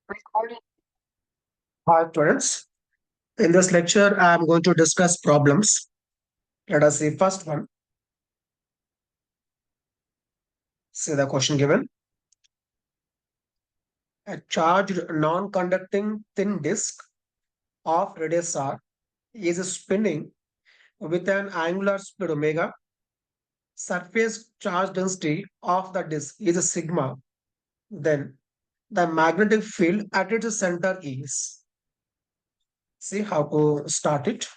Hi, students. In this lecture, I am going to discuss problems. Let us see first one. See the question given. A charged non-conducting thin disk of radius r is spinning with an angular speed omega. Surface charge density of the disk is sigma. Then the magnetic field at its center is. See how to start it.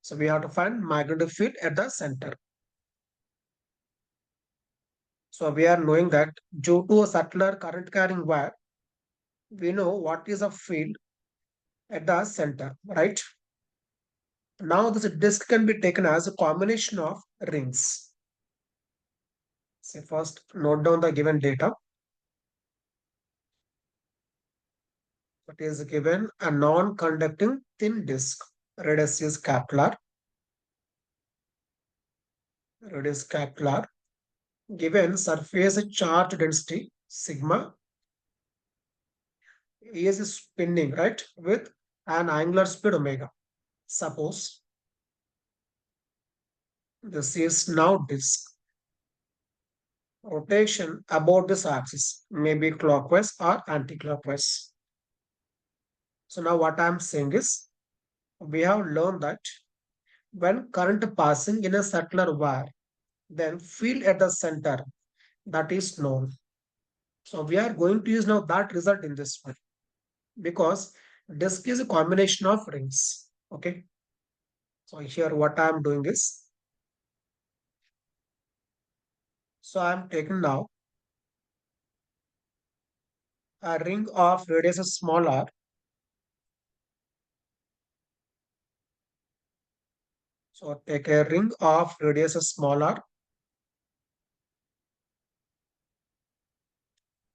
So we have to find magnetic field at the center. So we are knowing that due to a circular current carrying wire, we know what is a field at the center, right? Now this disk can be taken as a combination of rings. So first note down the given data. It is given a non-conducting thin disk. Radius is capital R. Radius capital R. Given surface charge density sigma is spinning, right, with an angular speed omega. Suppose this is now disk. Rotation about this axis, maybe clockwise or anti-clockwise. So now what I'm saying is, we have learned that when current passing in a circular wire, then field at the center, that is known. So we are going to use now that result in this one because disk is a combination of rings. Okay. So here what I'm doing is, so I'm taking now a ring of radius small r. So take a ring of radius small r.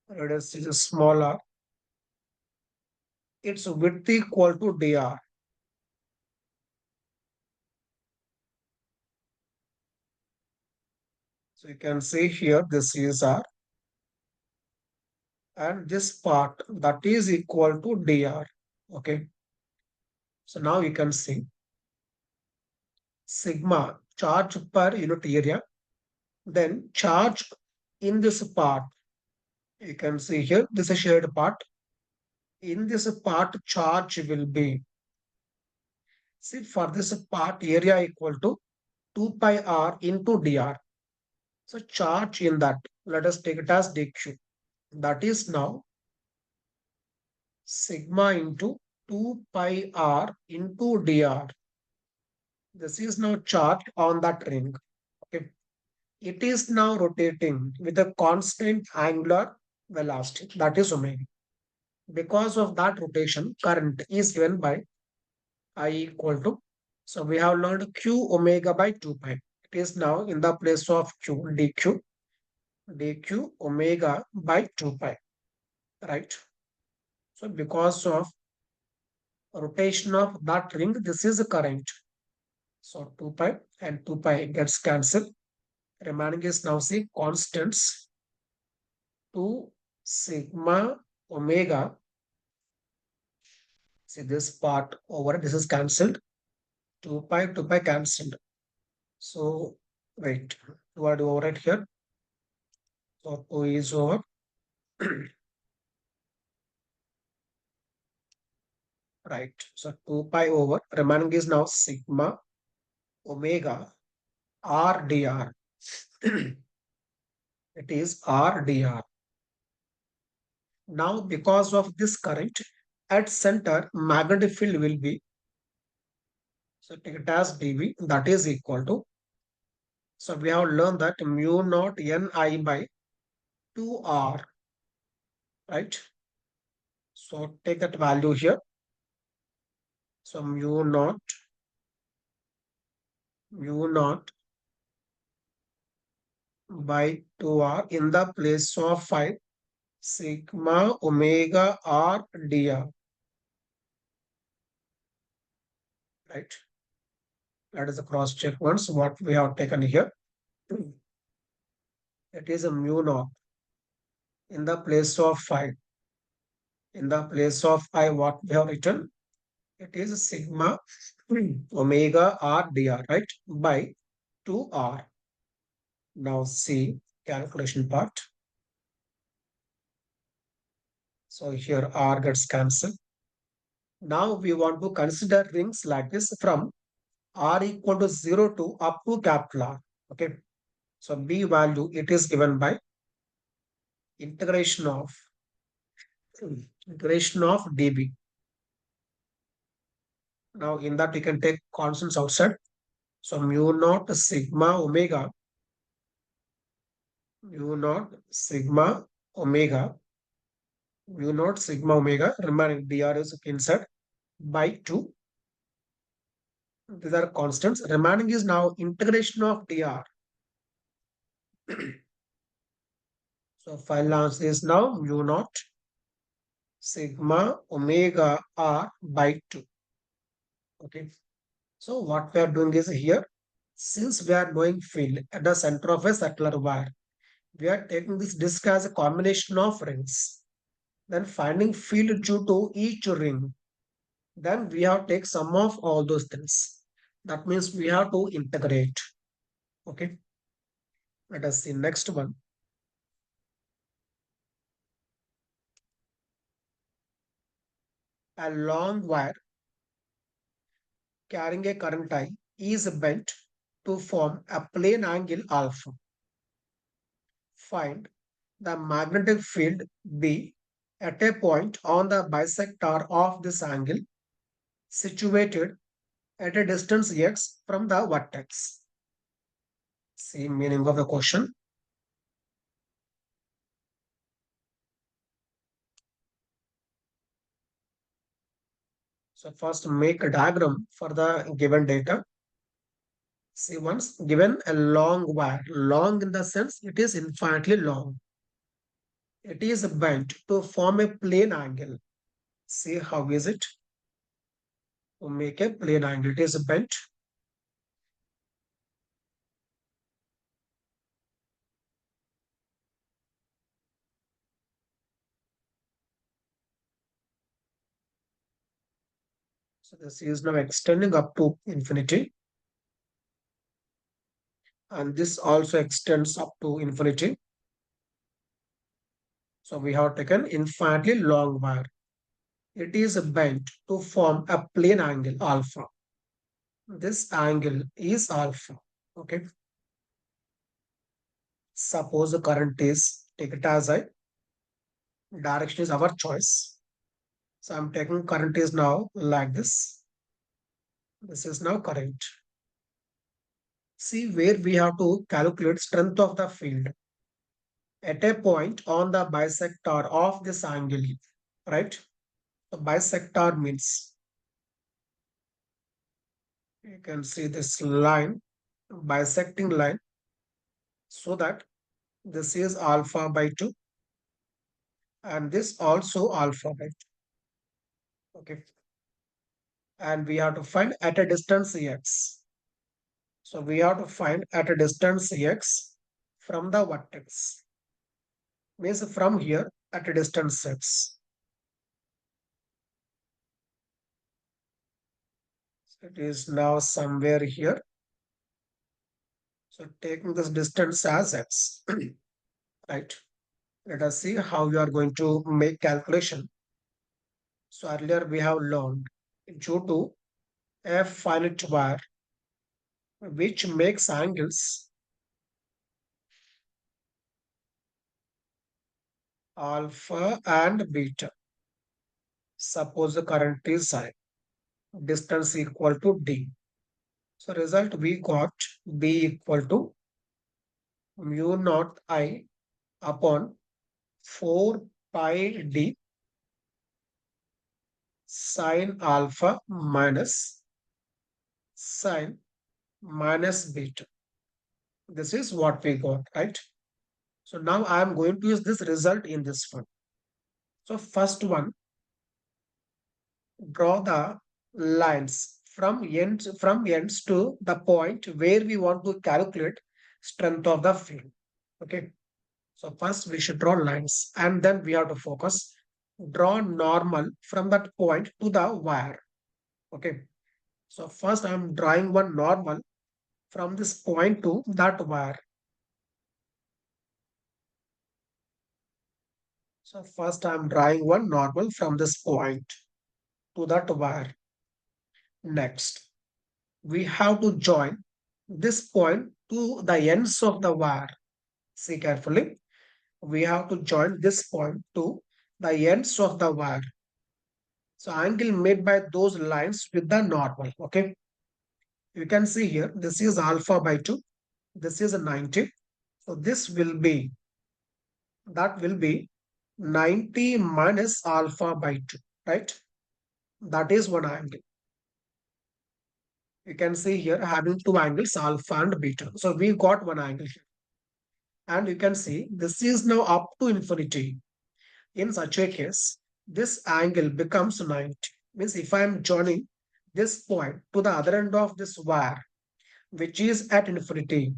Radius is small r. Its width equal to dr. So you can see here this is r and this part that is equal to dr. Okay. So now you can see sigma charge per unit area. Then charge in this part. You can see here this is shared part. In this part charge will be, see for this part area equal to 2 pi r into dr. So charge in that, let us take it as dq. That is now sigma into 2 pi r into dr. This is now charged on that ring. Okay. It is now rotating with a constant angular velocity, that is omega. Because of that rotation, current is given by I equal to, so we have learned q omega by 2 pi. It is now in the place of q, dq omega by 2 pi, right? So because of rotation of that ring, this is a current. So 2 pi and 2 pi gets cancelled. Remaining is now see constants 2 sigma omega. See this part over, this is cancelled. 2 pi cancelled. So wait, what do over it here? So 2 is over. Right. So 2 pi over. Remaining is now sigma omega r dr. It is r dr. Now, because of this current, at center, magnetic field will be, so take it as dV, that is equal to, so we have learned that mu naught Ni by 2R, right? So take that value here. So mu naught by 2R in the place of 5 sigma omega R dr, right? That is the cross check once what we have taken here. It is a mu naught in the place of 5 In the place of I, what we have written, it is sigma omega r dr, right? By 2r. Now see calculation part. So here r gets cancelled. Now we want to consider rings like this from r equal to 0 to up to capital R. Okay. So b value, it is given by integration of db. Now in that we can take constants outside. So mu naught sigma omega, mu naught sigma omega, mu naught sigma omega, remaining dr is inside by 2. These are constants. Remaining is now integration of dr. So final answer is now mu naught sigma omega r by 2. Okay. So what we are doing is here, since we are knowing field at the center of a circular wire, we are taking this disk as a combination of rings. Then finding field due to each ring. Then we have to take sum of all those things. That means we have to integrate. Okay. Let us see next one. A long wire carrying a current I is bent to form a plane angle alpha. Find the magnetic field B at a point on the bisector of this angle situated at a distance x from the vertex. See meaning of the question. So first make a diagram for the given data. See, once given a long wire, long in the sense it is infinitely long. It is bent to form a plane angle. See how is it? To make a plane angle, it is bent. So this is now extending up to infinity. And this also extends up to infinity. So we have taken infinitely long wire. It is bent to form a plane angle alpha. This angle is alpha. Okay. Suppose the current is, take it as I, direction is our choice. So I'm taking current is now like this. This is now current. See where we have to calculate strength of the field at a point on the bisector of this angle, right? The bisector means you can see this line, bisecting line, so that this is alpha by 2 and this also alpha by 2. Okay. And we have to find at a distance x. So we have to find at a distance x from the vertex. Means from here at a distance x. So it is now somewhere here. So taking this distance as x. Right. Let us see how we are going to make calculation. So earlier we have learned due to a finite wire which makes angles alpha and beta. Suppose the current is I, distance equal to d. So result we got b equal to mu naught I upon 4 pi d sine alpha minus sine minus beta. This is what we got, right? So now I am going to use this result in this one. So first one, draw the lines from ends to the point where we want to calculate strength of the field. Okay. So first we should draw lines and then we have to focus. draw normal from that point to the wire. Okay. So first I'm drawing one normal from this point to that wire. So first I'm drawing one normal from this point to that wire. Next, we have to join this point to the ends of the wire. See carefully. We have to join this point to the ends of the wire. So angle made by those lines with the normal. Okay. You can see here, this is alpha by 2. This is a 90. So this will be, that will be 90 minus alpha by 2, right? That is one angle. You can see here having two angles, alpha and beta. So we got one angle here. And you can see this is now up to infinity. In such a case, this angle becomes 90. Means if I am joining this point to the other end of this wire, which is at infinity,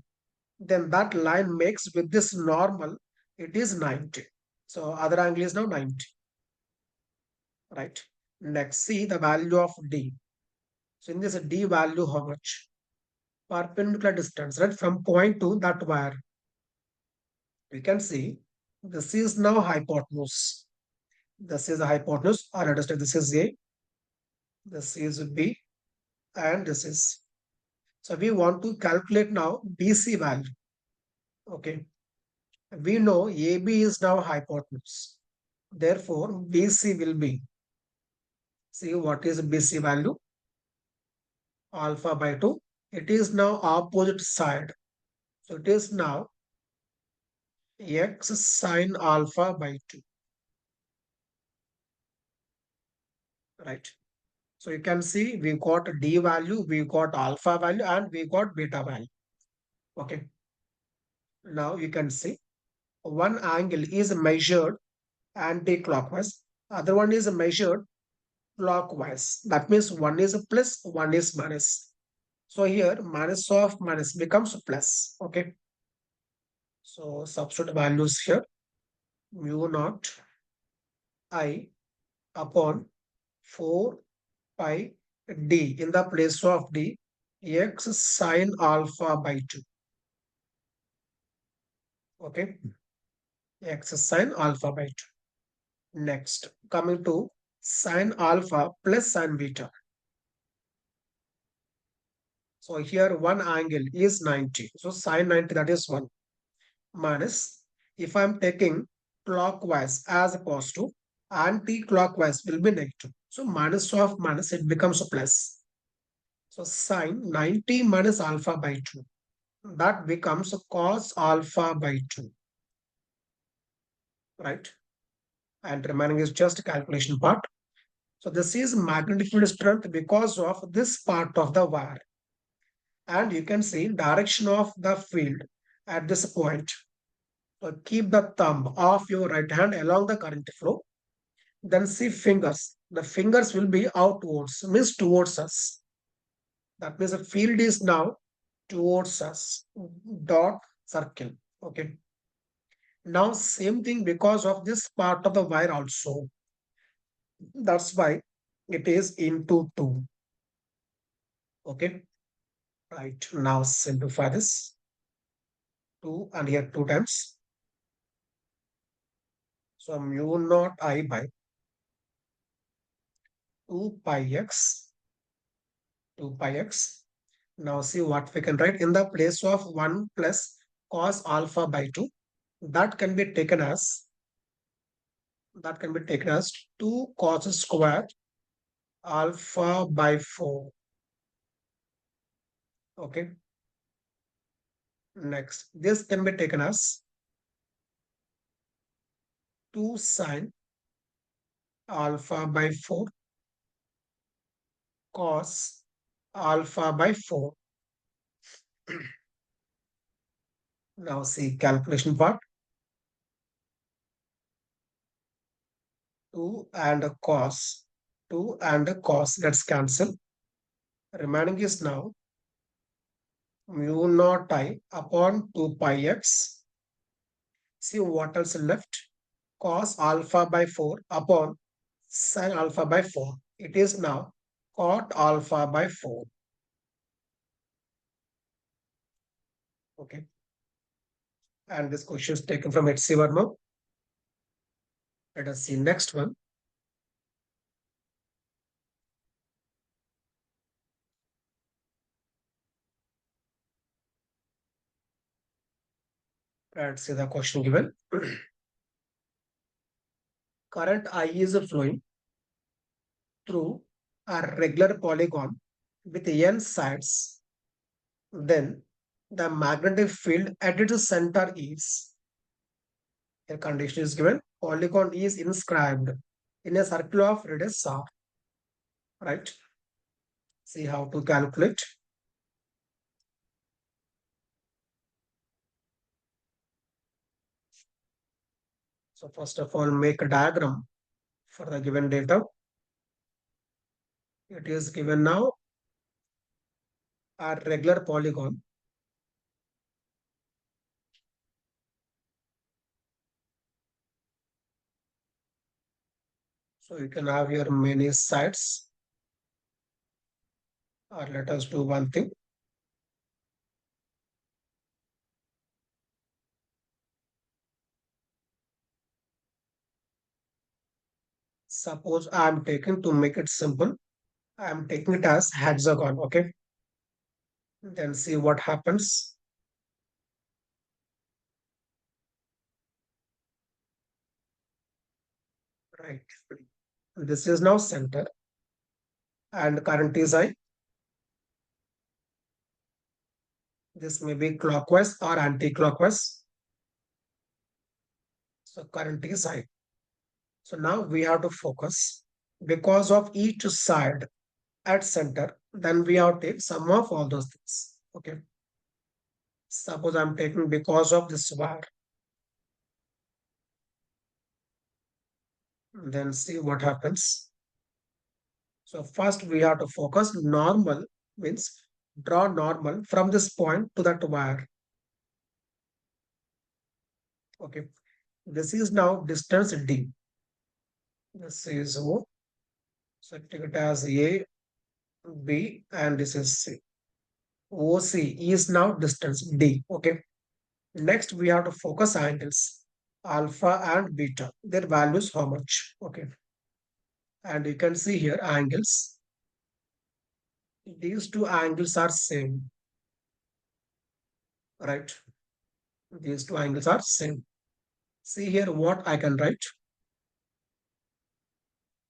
then that line makes with this normal, it is 90. So other angle is now 90, right? Next, see the value of D. So in this D value, how much? Perpendicular distance, right? From point to that wire. We can see this is now hypotenuse. This is the hypotenuse, or understand this is A, this is B, and this is. So we want to calculate now BC value. Okay. We know AB is now hypotenuse. Therefore, BC will be, see what is BC value? Alpha by 2. It is now opposite side. So it is now x sine alpha by 2. Right. So you can see we got D value, we got alpha value, and we got beta value. Okay. Now you can see one angle is measured anti-clockwise, other one is measured clockwise. That means one is a plus, one is minus. So here minus of minus becomes plus. Okay. So substitute values here, mu naught I upon 4 pi d in the place of d, x sine alpha by 2. Okay. X sine alpha by 2. Next, coming to sine alpha plus sine beta. So here one angle is 90. So sine 90, that is 1, minus, if I'm taking clockwise as a positive, anti-clockwise will be negative. So minus of minus, it becomes a plus. So sine 90 minus alpha by 2. That becomes cos alpha by 2. Right? And remaining is just calculation part. So this is magnetic field strength because of this part of the wire. And you can see direction of the field at this point. So keep the thumb of your right hand along the current flow. Then see fingers. The fingers will be outwards, means towards us. That means the field is now towards us. Dot circle. Okay. Now same thing because of this part of the wire also. That's why it is into 2. Okay. Right. Now simplify this. 2 and here 2 times. So mu naught I by 2 pi x. 2 pi x. Now see what we can write in the place of 1 plus cos alpha by 2. That can be taken as 2 cos square alpha by 4. Okay. Next, this can be taken as 2 sine alpha by 4 cos alpha by 4. Now see calculation part. 2 and a cos. 2 and a cos gets cancelled. Remaining is now mu naught I upon 2 pi x. See what else left? cos alpha by 4 upon sin alpha by 4. It is now cot alpha by 4. Okay. And this question is taken from HC Verma. Let us see next one. Let's see the question given. Current I is flowing through a regular polygon with n sides. Then the magnetic field at its center is, a condition is given, polygon is inscribed in a circle of radius r, right? See how to calculate. So first of all, make a diagram for the given data. It is given now a regular polygon. So you can have your many sides. Or let us do one thing. Suppose I am taking, to make it simple, I am taking it as hexagon. Okay. Then see what happens. Right. This is now center and current is I. This may be clockwise or anti-clockwise. So current is I. So now we have to focus because of each side at center. Then we have to take sum of all those things. Okay. Suppose I'm taking because of this wire. Then see what happens. So first we have to focus normal, means draw normal from this point to that wire. Okay. This is now distance D. This is O. So take it as A, B, and this is C. OC is now distance D. Okay. Next, we have to focus angles alpha and beta. Their values how much? Okay. And you can see here angles. These two angles are same, right? These two angles are same. See here what I can write.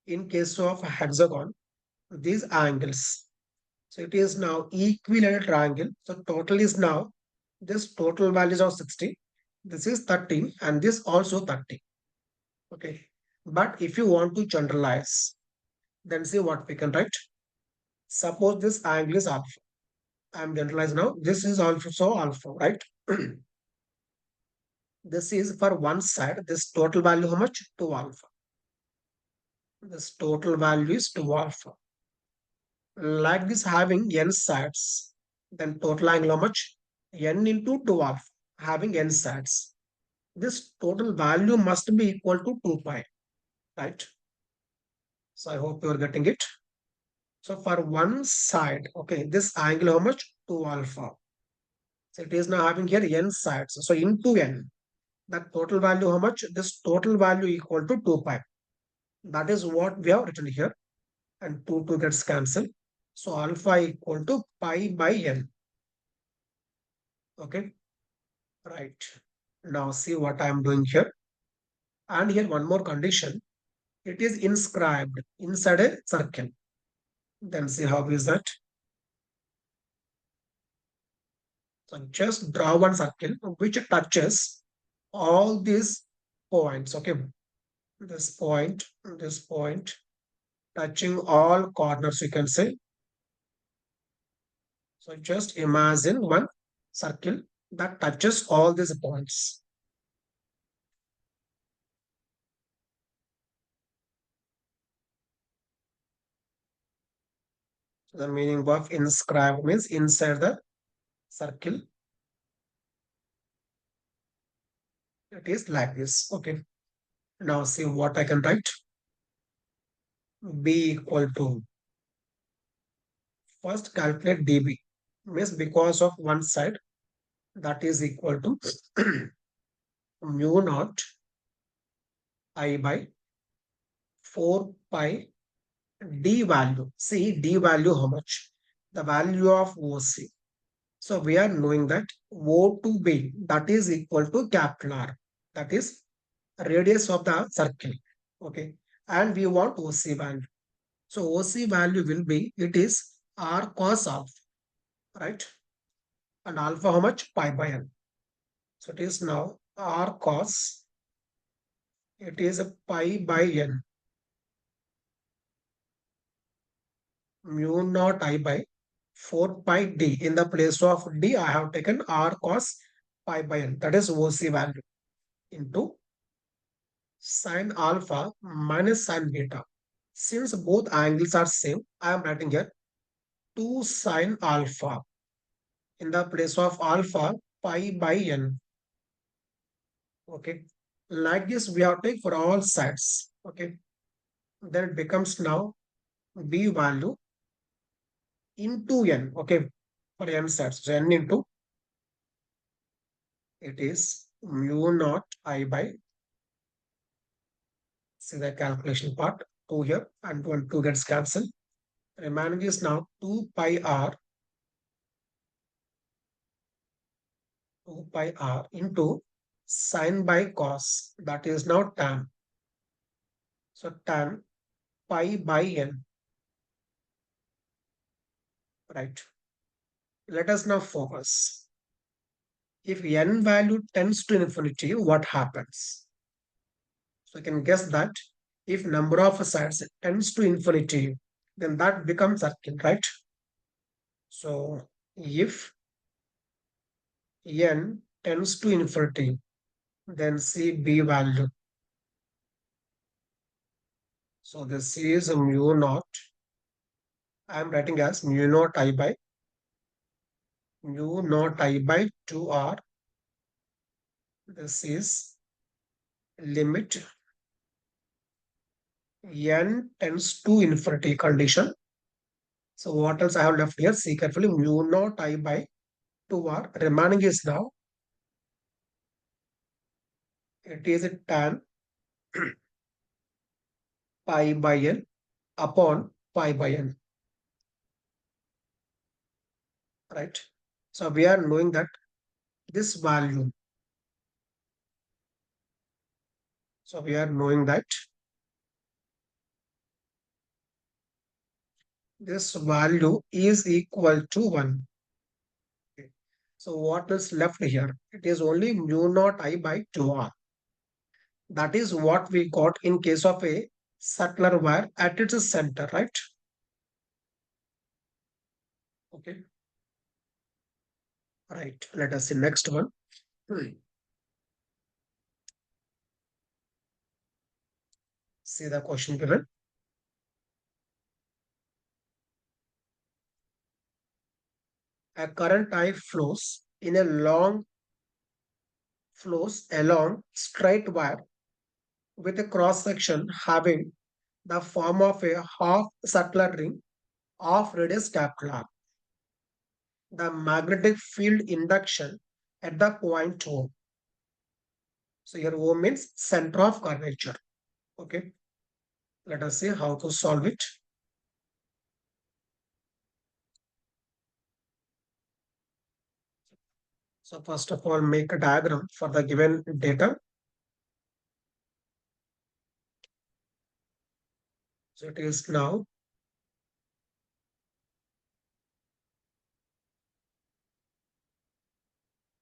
In case of hexagon, these angles. So it is now equilateral triangle. So total is now, this total values of 60. This is 13 and this also 30. Okay. But if you want to generalize, then see what we can write. Suppose this angle is alpha. I am generalized now. This is also alpha, right? This is for one side. This total value how much? 2 alpha. This total value is 2 alpha. Like this having n sides, then total angle how much? N into 2 alpha, having n sides. This total value must be equal to 2 pi, right? So I hope you are getting it. So for one side, okay, this angle how much? 2 alpha. So it is now having here n sides. So into n, that total value how much? This total value equal to 2 pi. That is what we have written here. And 2 gets cancelled. So alpha equal to pi by n. Okay, right. Now see what I am doing here. And here one more condition. It is inscribed inside a circle. Then see how is that. So just draw one circle which touches all these points. Okay, this point, touching all corners, you can say. So just imagine one circle that touches all these points. The meaning of inscribe means inside the circle. It is like this. Okay. Now see what I can write. B equal to, first calculate dB. Means because of one side, that is equal to mu naught I by 4 pi D value. See D value how much? The value of OC. So we are knowing that O to B, that is equal to capital R. That is radius of the circle. Okay. And we want OC value. So OC value will be, it is R cos alpha, right? And alpha how much? Pi by n. So it is now R cos, it is a pi by n, mu naught I by 4 pi d. In the place of d, I have taken R cos pi by n. That is OC value into sin alpha minus sin beta. Since both angles are same, I am writing here 2 sin alpha. In the place of alpha, pi by n. Okay. Like this, we have to take for all sides. Okay. Then it becomes now b value into n. Okay. For n sides. So n into, it is mu naught I by, see the calculation part, 2 here and 1, 2 gets cancelled. Remaining is now 2 pi r, 2 pi r into sine by cos, that is now tan. So tan pi by n, right? Let us now focus. If n value tends to infinity, what happens? So you can guess that if number of sides tends to infinity, then that becomes circle, right? So if n tends to infinity, then see b value. So this is a mu naught. I am writing as mu naught I by 2r. This is limit n tends to infinity condition. So what else I have left here? See carefully, mu naught I by 2r. Remaining is now, it is a tan pi by n upon pi by n, right? So we are knowing that this value, so we are knowing that this value is equal to 1. Okay. So what is left here? It is only mu naught I by 2r. That is what we got in case of a circular wire at its center, right? Okay, right. Let us see next one. See the question given. A current I flows along straight wire with a cross section having the form of a half circular ring of radius capital R. The magnetic field induction at the point O. So here O means center of curvature. Okay. Let us see how to solve it. So first of all, make a diagram for the given data. So it is now,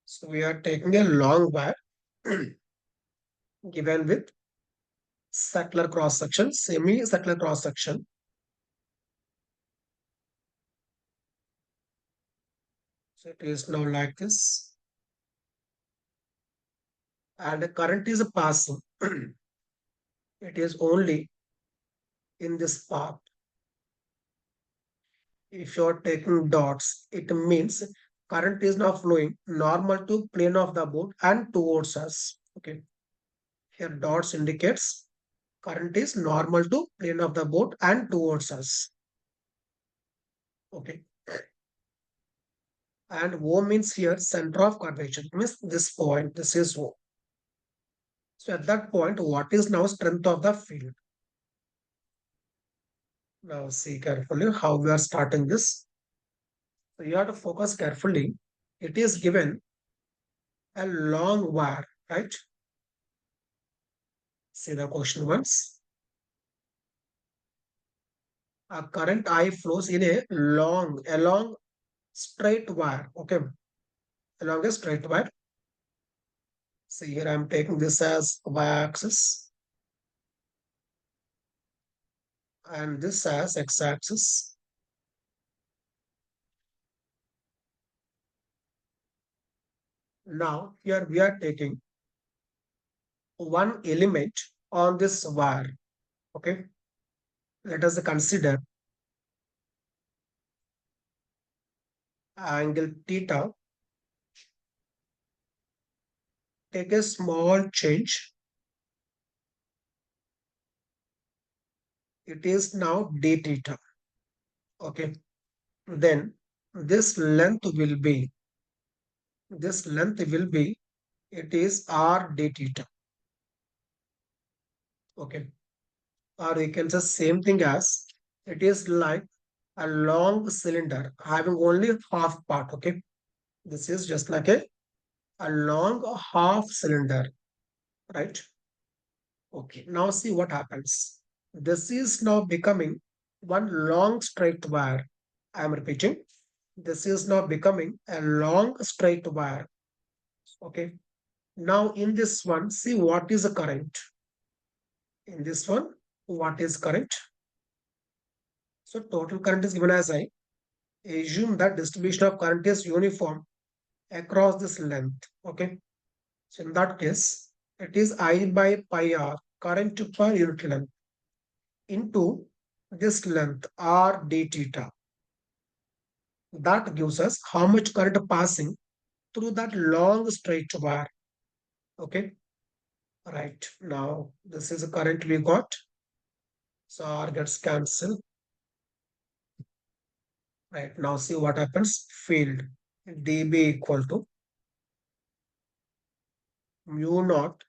so we are taking a long wire given with circular cross section, semi-circular cross section. So it is now like this. And the current is passing. It is only in this path. If you are taking dots, it means current is now flowing normal to plane of the board and towards us. Okay. Here dots indicates current is normal to plane of the boat and towards us. Okay. And O means here center of curvature. Means this point, this is O. So at that point, what is now strength of the field? Now see carefully how we are starting this. So you have to focus carefully. It is given a long wire, right? See the question once. A current I flows in a along straight wire. Okay, along a straight wire. See here, I'm taking this as y-axis and this as x-axis. Now here we are taking one element on this wire. Okay, let us consider angle theta. Take a small change. It is now d theta. Okay, then this length will be it is r d theta. Okay, or you can say same thing as it is like a long cylinder having only half part. Okay, this is just like a long half cylinder, right? Okay, now see what happens. This is now becoming one long straight wire. I am repeating, this is now becoming a long straight wire. Okay, now in this one, see what is the current. In this one, what is current? So total current is given as I. Assume that distribution of current is uniform across this length. Okay, so in that case, it is I by pi r, current per unit length, into this length r d theta. That gives us how much current passing through that long straight wire. Okay, right. Now this is the current we got. So r gets cancelled. Right, now see what happens. Field dB equal to mu naught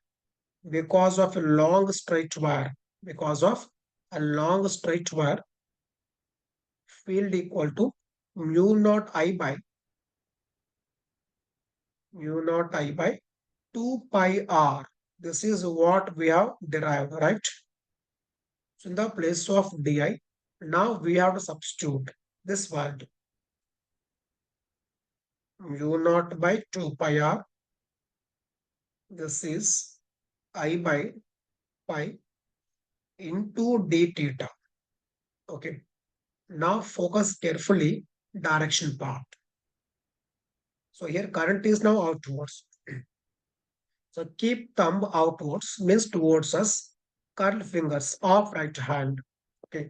because of a long straight wire. Because of a long straight wire, field equal to mu naught I by 2 pi r. This is what we have derived, right? So in the place of di, now we have to substitute this value mu naught by 2 pi r. This is I by pi into d theta. Okay. Now focus carefully direction part. So here current is now outwards. So keep thumb outwards means towards us, curl fingers off right hand. Okay.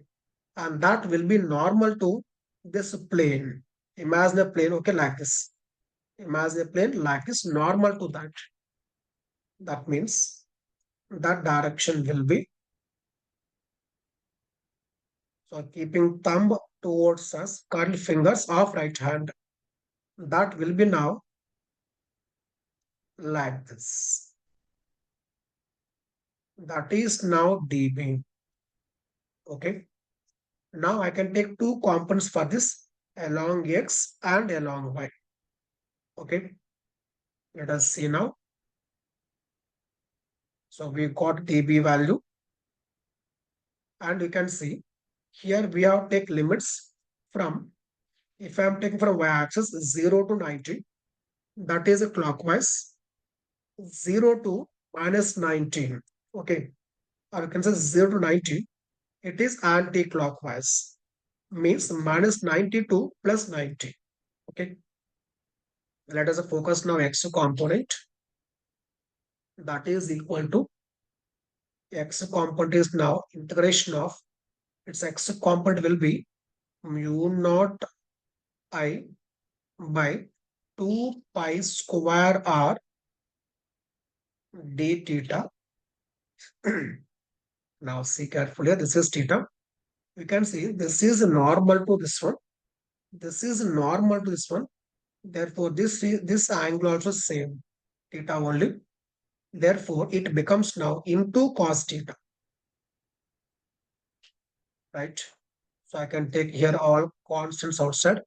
And that will be normal to this plane. Imagine a plane, okay, like this. Imagine a plane like this, normal to that. That means that direction will be, so keeping thumb towards us, curl fingers off right hand. That will be now like this. That is now dB. Okay. Now I can take two components for this, along x and along y. Okay. Let us see now. So we got dB value, and you can see here we have take limits from, if I am taking from y-axis 0 to 90, that is a clockwise, 0 to minus 19. Okay. Or you can say 0 to 90, it is anti-clockwise. Means minus 92 plus 90. Okay. Let us focus now x component. That is equal to x component is now integration of its x component will be mu naught I by 2 pi square r d theta Now see carefully. This is theta. We can see this is normal to this one. This is normal to this one. Therefore, this angle also same theta only. Therefore, it becomes now into cos theta, right? So I can take here all constants outside.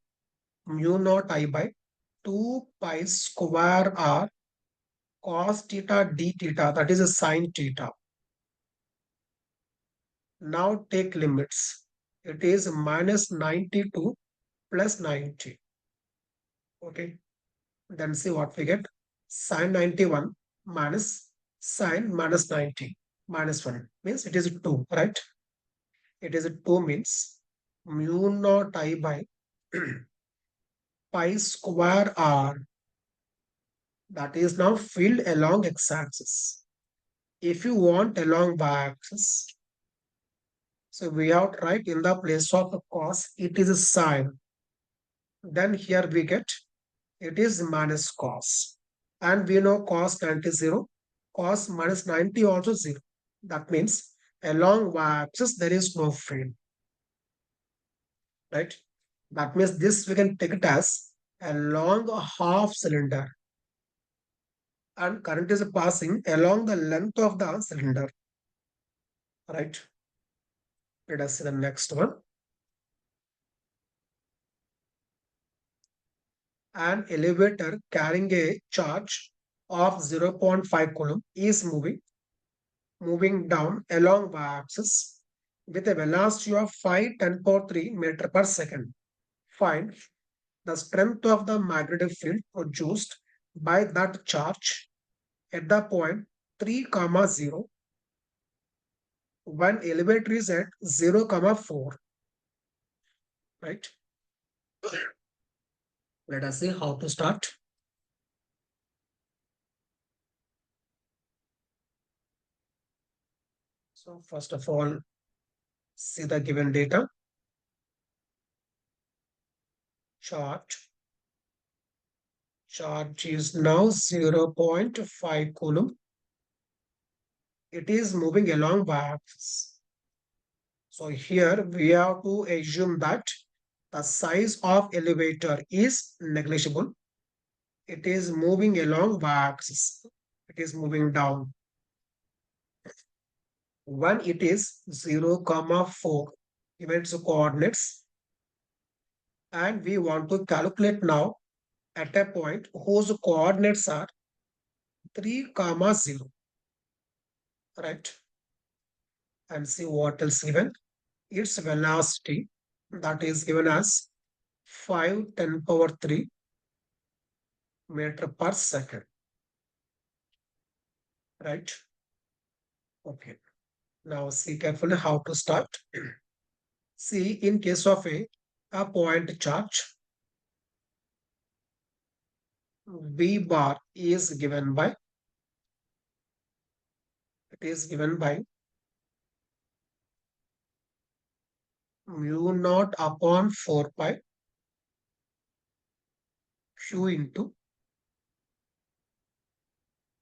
Mu naught I by 2 pi square r cos theta d theta, that is a sine theta. Now take limits. It is minus 92 plus 90. Okay. Then see what we get. Sine 91 minus sine minus 90 minus 1 means it is 2, right? It is 2 means mu naught I by pi square r, that is now filled along x-axis. If you want along y-axis, so we have to write in the place of cos, it is a sine. Then here we get, it is minus cos. And we know cos 90 is 0. Cos minus 90 also 0. That means along y-axis there is no field, right? That means this we can take it as a long half cylinder. And current is passing along the length of the cylinder, right? Let us see the next one. An elevator carrying a charge of 0.5 coulomb is moving down along y-axis with a velocity of 5 × 10⁻³ meter per second. Find the strength of the magnetic field produced by that charge at the point 3, 0 when elevator is at 0, 4, right? Let us see how to start. So first of all, see the given data. Charge is now 0.5 coulomb. It is moving along y-axis. So here we have to assume that the size of elevator is negligible. It is moving along y-axis. It is moving down. When it is 0, 4, given its coordinates, and we want to calculate now at a point whose coordinates are 3, 0, right? And see what else given. Its velocity, that is given as 5 × 10⁻³ meter per second, right? Okay. Now see carefully how to start. See, in case of a point charge, V bar is given by, it is given by mu naught upon 4 pi Q into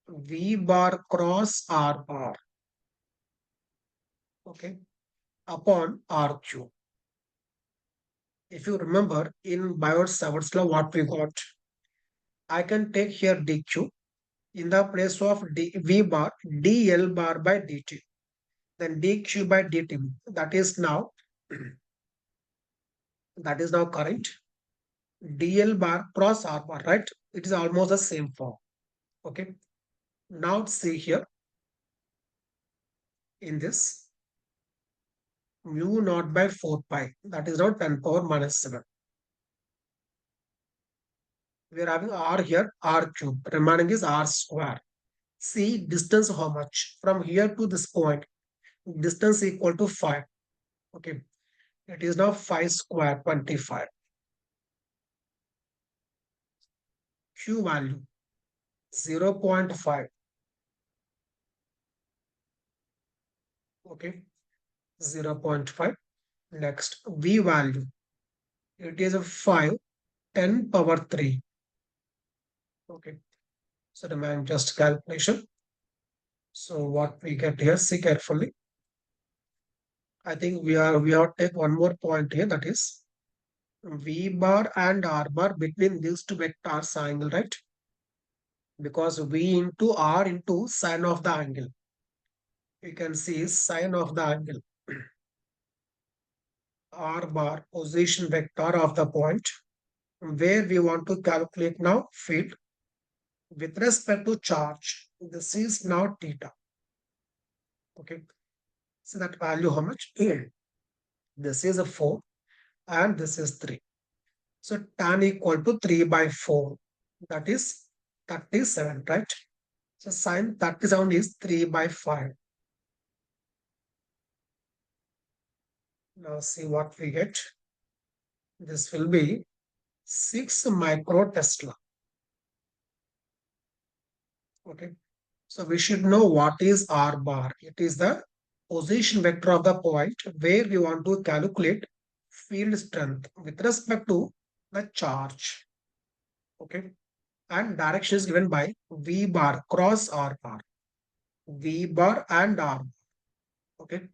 V bar cross R bar, okay, upon RQ. If you remember in Biot-Savart's law, what we got, I can take here dq in the place of V bar, dl bar by dt. Then dq by dt, that is now current, dl bar cross r bar, right? It is almost the same form. Okay. Now see here in this mu naught by 4 pi, that is now 10⁻⁻⁷. We are having r here, r cube, remaining is r square. See distance how much from here to this point, distance equal to 5. Okay, it is now 5 square 25. Q value 0.5. Okay, 0.5. Next, V value, it is a 5 10⁻³ Okay, so the man just calculation. So what we get here, see carefully. I think we have to take one more point here, that is V bar and R bar between these two vectors angle, right? Because V into R into sine of the angle. You can see sine of the angle. R bar position vector of the point where we want to calculate now field with respect to charge. This is now theta. Okay. So that value how much? This is a 4 and this is 3. So tan equal to 3 by 4. That is 37, right? So sine 37 is 3 by 5. Now see what we get. This will be 6 micro Tesla. Okay. So we should know what is R bar. It is the position vector of the point where we want to calculate field strength with respect to the charge. Okay. And direction is given by V bar cross R bar. V bar and R. Okay.